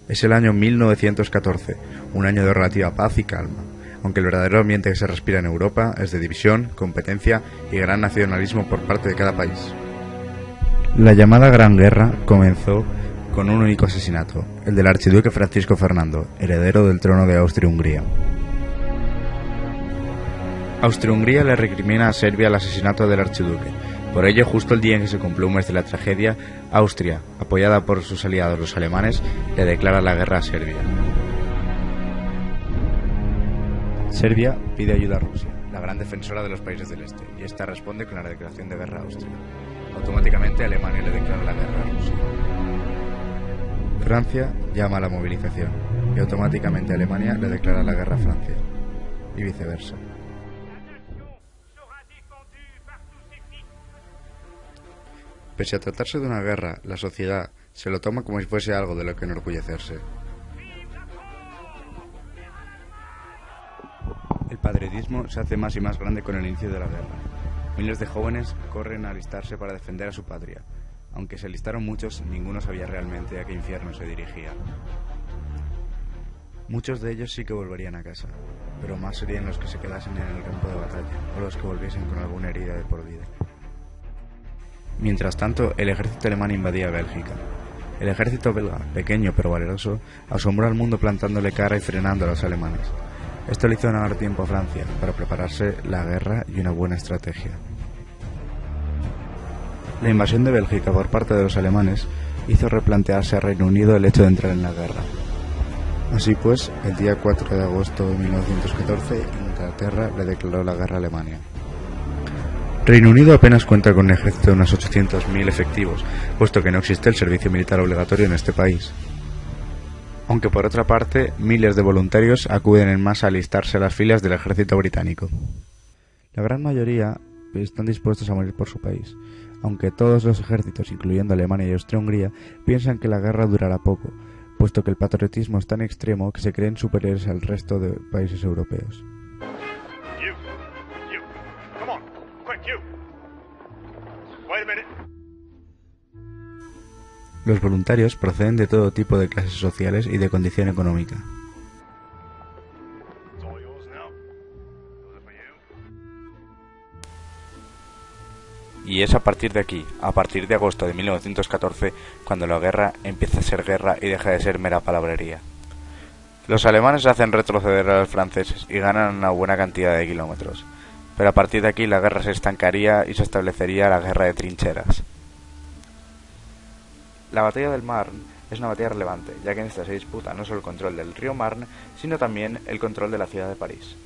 Es el año 1914, un año de relativa paz y calma, aunque el verdadero ambiente que se respira en Europa es de división, competencia y gran nacionalismo por parte de cada país. La llamada Gran Guerra comenzó con un único asesinato, el del archiduque Francisco Fernando, heredero del trono de Austria-Hungría. Austria-Hungría le recrimina a Serbia el asesinato del archiduque. Por ello, justo el día en que se cumple un mes de la tragedia, Austria, apoyada por sus aliados los alemanes, le declara la guerra a Serbia. Serbia pide ayuda a Rusia, la gran defensora de los países del este, y esta responde con la declaración de guerra a Austria. Automáticamente Alemania le declara la guerra a Rusia. Francia llama a la movilización, y automáticamente Alemania le declara la guerra a Francia, y viceversa. Pese a tratarse de una guerra, la sociedad se lo toma como si fuese algo de lo que enorgullecerse. El patriotismo se hace más y más grande con el inicio de la guerra. Miles de jóvenes corren a alistarse para defender a su patria. Aunque se alistaron muchos, ninguno sabía realmente a qué infierno se dirigía. Muchos de ellos sí que volverían a casa, pero más serían los que se quedasen en el campo de batalla, o los que volviesen con alguna herida de por vida. Mientras tanto, el ejército alemán invadía Bélgica. El ejército belga, pequeño pero valeroso, asombró al mundo plantándole cara y frenando a los alemanes. Esto le hizo ganar tiempo a Francia para prepararse la guerra y una buena estrategia. La invasión de Bélgica por parte de los alemanes hizo replantearse al Reino Unido el hecho de entrar en la guerra. Así pues, el día 4 de agosto de 1914, Inglaterra le declaró la guerra a Alemania. Reino Unido apenas cuenta con un ejército de unos 800.000 efectivos, puesto que no existe el servicio militar obligatorio en este país. Aunque por otra parte, miles de voluntarios acuden en masa a alistarse a las filas del ejército británico. La gran mayoría están dispuestos a morir por su país, aunque todos los ejércitos, incluyendo Alemania y Austria-Hungría, piensan que la guerra durará poco, puesto que el patriotismo es tan extremo que se creen superiores al resto de países europeos. Los voluntarios proceden de todo tipo de clases sociales y de condición económica. Y es a partir de aquí, a partir de agosto de 1914, cuando la guerra empieza a ser guerra y deja de ser mera palabrería. Los alemanes hacen retroceder a los franceses y ganan una buena cantidad de kilómetros, pero a partir de aquí la guerra se estancaría y se establecería la guerra de trincheras. La batalla del Marne es una batalla relevante, ya que en esta se disputa no solo el control del río Marne, sino también el control de la ciudad de París.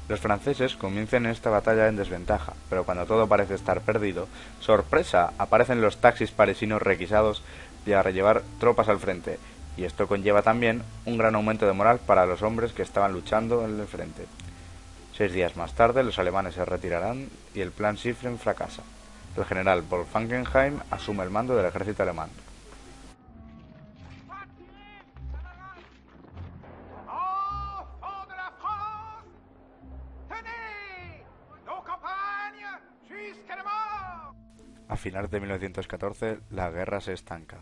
Los franceses comienzan en esta batalla en desventaja, pero cuando todo parece estar perdido, ¡sorpresa!, aparecen los taxis parisinos requisados para llevar tropas al frente, y esto conlleva también un gran aumento de moral para los hombres que estaban luchando en el frente. 6 días más tarde, los alemanes se retirarán y el plan Schiffen fracasa. El general von Falkenhayn asume el mando del ejército alemán. A finales de 1914, la guerra se estanca.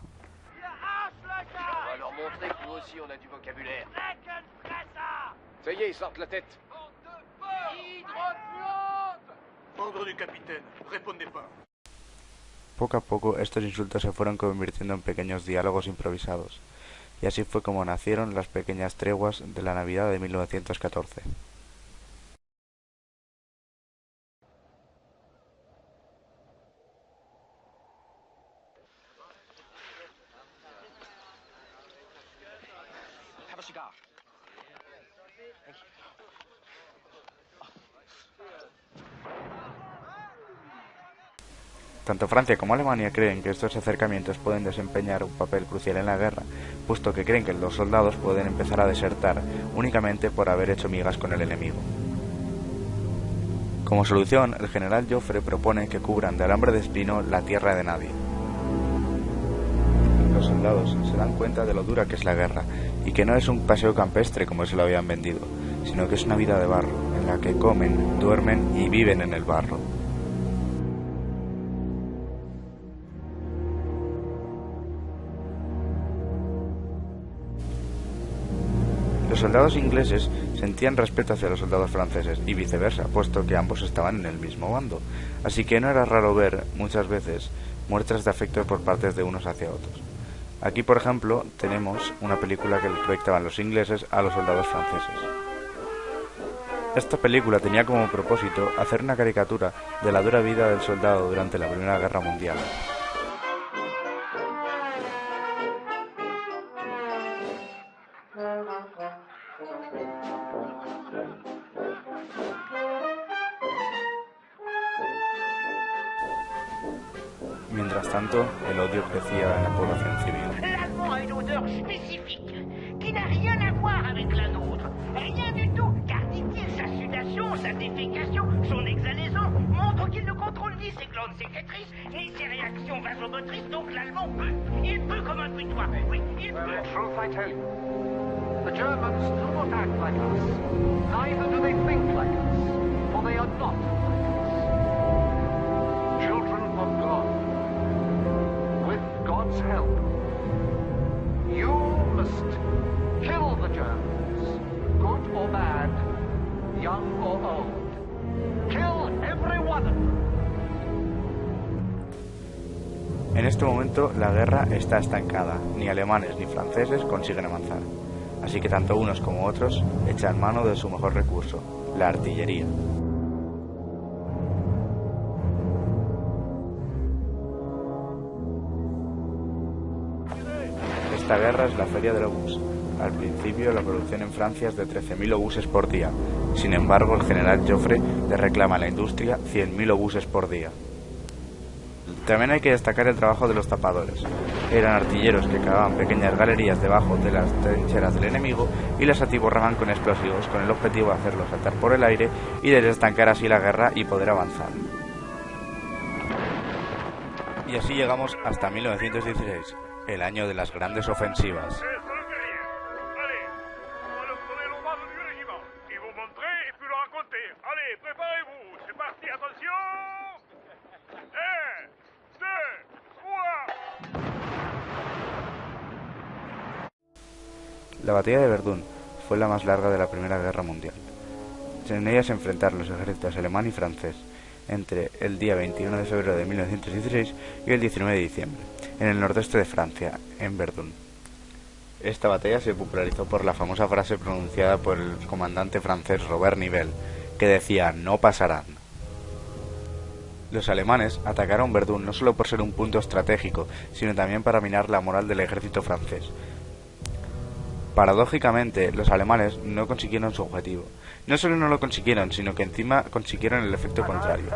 Poco a poco estos insultos se fueron convirtiendo en pequeños diálogos improvisados, y así fue como nacieron las pequeñas treguas de la Navidad de 1914. Tanto Francia como Alemania creen que estos acercamientos pueden desempeñar un papel crucial en la guerra, puesto que creen que los soldados pueden empezar a desertar únicamente por haber hecho migas con el enemigo. Como solución, el general Joffre propone que cubran de alambre de espino la tierra de nadie. Los soldados se dan cuenta de lo dura que es la guerra, y que no es un paseo campestre como se lo habían vendido, sino que es una vida de barro, en la que comen, duermen y viven en el barro. Los soldados ingleses sentían respeto hacia los soldados franceses y viceversa, puesto que ambos estaban en el mismo bando, así que no era raro ver, muchas veces, muestras de afecto por parte de unos hacia otros. Aquí, por ejemplo, tenemos una película que proyectaban los ingleses a los soldados franceses. Esta película tenía como propósito hacer una caricatura de la dura vida del soldado durante la Primera Guerra Mundial. Mientras tanto, el odio crecía en la población civil. L'allemand a une odeur spécifique, qui n'a rien à voir avec la nôtre. Rien du tout, car dit-il, sa sudation, sa défécation, son exhalaison montrent qu'il ne contrôle ni ses glandes sécrétrices, ni ses réactions vasomotrices, donc l'allemand peut. Il peut comme un butoir, oui, il peut. Truth, I tell you. The Germans do not act like us. Neither do they think like us, for they are not like us. Children of God, with God's help, you must kill the Germans, good or bad, young or old. Kill every one of them. En este momento la guerra está estancada, ni alemanes ni franceses consiguen avanzar, así que tanto unos como otros echan mano de su mejor recurso, la artillería. Esta guerra es la feria del obús. Al principio la producción en Francia es de 13.000 obuses por día, sin embargo el general Joffre le reclama a la industria 100.000 obuses por día. También hay que destacar el trabajo de los tapadores. Eran artilleros que cavaban pequeñas galerías debajo de las trincheras del enemigo y las atiborraban con explosivos con el objetivo de hacerlos saltar por el aire y de desestancar así la guerra y poder avanzar. Y así llegamos hasta 1916, el año de las grandes ofensivas. La batalla de Verdún fue la más larga de la Primera Guerra Mundial. En ella se enfrentaron los ejércitos alemán y francés entre el día 21 de febrero de 1916 y el 19 de diciembre, en el nordeste de Francia, en Verdún. Esta batalla se popularizó por la famosa frase pronunciada por el comandante francés Robert Nivelle, que decía «no pasarán». Los alemanes atacaron Verdún no solo por ser un punto estratégico, sino también para minar la moral del ejército francés. Paradójicamente, los alemanes no consiguieron su objetivo. No solo no lo consiguieron, sino que encima consiguieron el efecto contrario.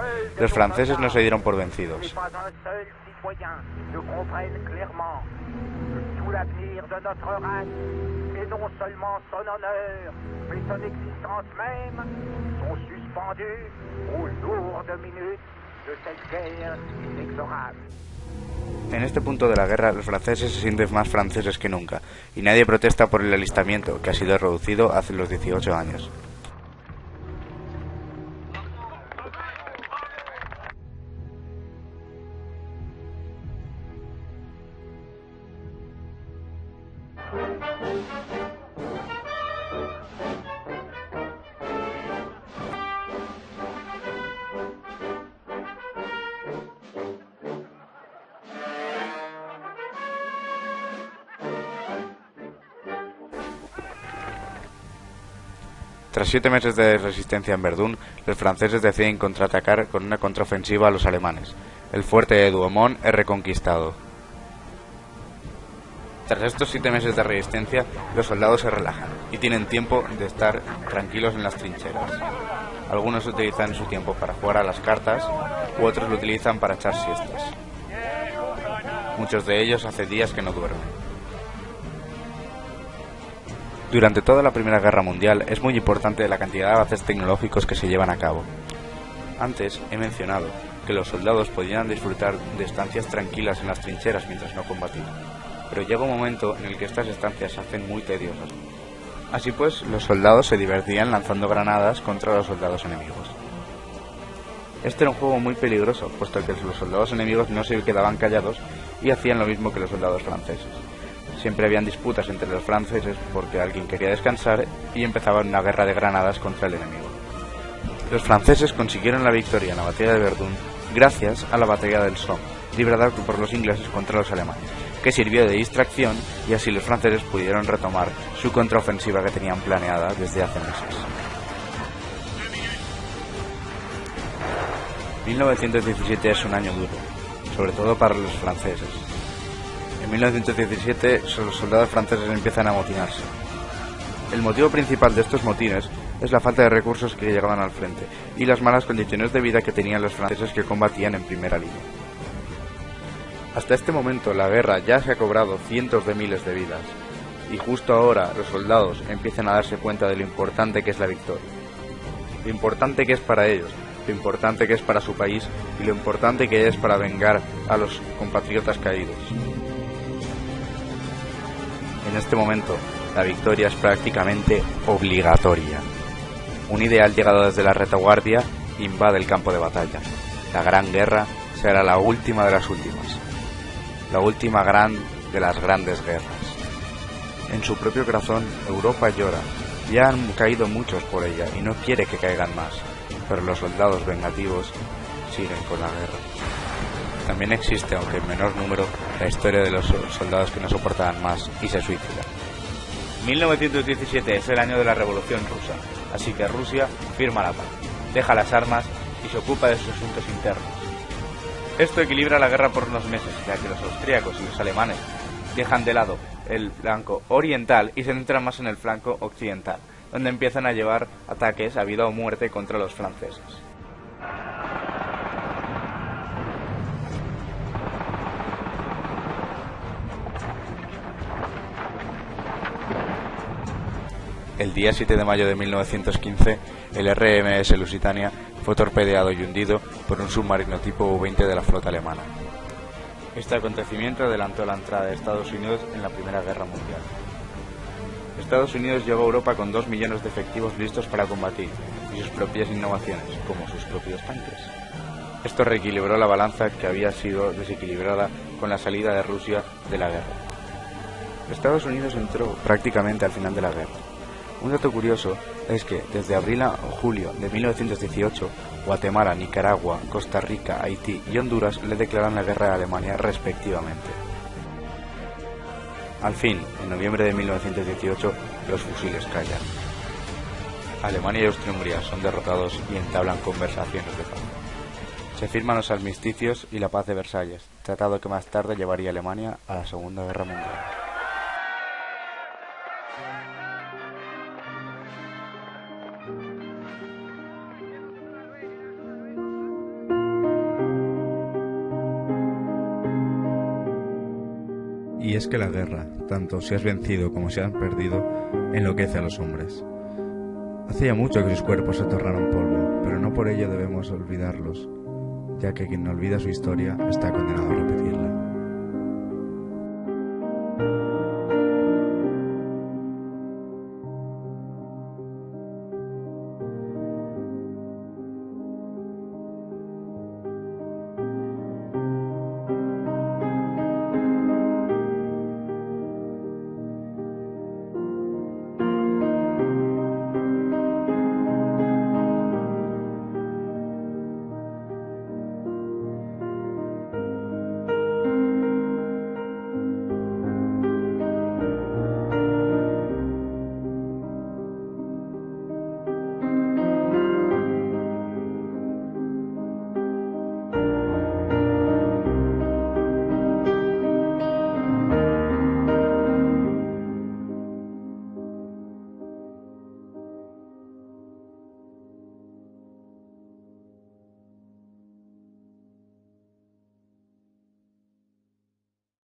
Los franceses no se dieron por vencidos. En este punto de la guerra, los franceses se sienten más franceses que nunca, y nadie protesta por el alistamiento, que ha sido reducido hace los 18 años. Tras 7 meses de resistencia en Verdún, los franceses deciden contraatacar con una contraofensiva a los alemanes. El fuerte de Douaumont es reconquistado. Tras estos 7 meses de resistencia, los soldados se relajan y tienen tiempo de estar tranquilos en las trincheras. Algunos utilizan su tiempo para jugar a las cartas, u otros lo utilizan para echar siestas. Muchos de ellos hace días que no duermen. Durante toda la Primera Guerra Mundial es muy importante la cantidad de avances tecnológicos que se llevan a cabo. Antes he mencionado que los soldados podían disfrutar de estancias tranquilas en las trincheras mientras no combatían, pero llega un momento en el que estas estancias se hacen muy tediosas. Así pues, los soldados se divertían lanzando granadas contra los soldados enemigos. Este era un juego muy peligroso, puesto que los soldados enemigos no se quedaban callados y hacían lo mismo que los soldados franceses. Siempre habían disputas entre los franceses porque alguien quería descansar y empezaba una guerra de granadas contra el enemigo. Los franceses consiguieron la victoria en la batalla de Verdún gracias a la batalla del Somme, librada por los ingleses contra los alemanes, que sirvió de distracción y así los franceses pudieron retomar su contraofensiva que tenían planeada desde hace meses. 1917 es un año duro, sobre todo para los franceses. En 1917 los soldados franceses empiezan a amotinarse. El motivo principal de estos motines es la falta de recursos que llegaban al frente y las malas condiciones de vida que tenían los franceses que combatían en primera línea. Hasta este momento la guerra ya se ha cobrado cientos de miles de vidas y justo ahora los soldados empiezan a darse cuenta de lo importante que es la victoria, lo importante que es para ellos, lo importante que es para su país y lo importante que es para vengar a los compatriotas caídos. En este momento, la victoria es prácticamente obligatoria. Un ideal llegado desde la retaguardia invade el campo de batalla. La Gran Guerra será la última de las últimas. La última gran de las grandes guerras. En su propio corazón, Europa llora. Ya han caído muchos por ella y no quiere que caigan más. Pero los soldados vengativos siguen con la guerra. También existe, aunque en menor número, la historia de los soldados que no soportaban más y se suicidan. 1917 es el año de la Revolución Rusa, así que Rusia firma la paz, deja las armas y se ocupa de sus asuntos internos. Esto equilibra la guerra por unos meses, ya que los austríacos y los alemanes dejan de lado el flanco oriental y se centran más en el flanco occidental, donde empiezan a llevar ataques a vida o muerte contra los franceses. El día 7 de mayo de 1915, el RMS Lusitania fue torpedeado y hundido por un submarino tipo U-20 de la flota alemana. Este acontecimiento adelantó la entrada de Estados Unidos en la Primera Guerra Mundial. Estados Unidos llegó a Europa con 2 millones de efectivos listos para combatir, y sus propias innovaciones, como sus propios tanques. Esto reequilibró la balanza que había sido desequilibrada con la salida de Rusia de la guerra. Estados Unidos entró prácticamente al final de la guerra. Un dato curioso es que desde abril a julio de 1918, Guatemala, Nicaragua, Costa Rica, Haití y Honduras le declaran la guerra a Alemania respectivamente. Al fin, en noviembre de 1918, los fusiles callan. Alemania y Austria-Hungría son derrotados y entablan conversaciones de paz. Se firman los armisticios y la paz de Versalles, tratado que más tarde llevaría a Alemania a la Segunda Guerra Mundial. Y es que la guerra, tanto si has vencido como si has perdido, enloquece a los hombres. Hace ya mucho que sus cuerpos se tornaron polvo, pero no por ello debemos olvidarlos, ya que quien no olvida su historia está condenado a repetirla.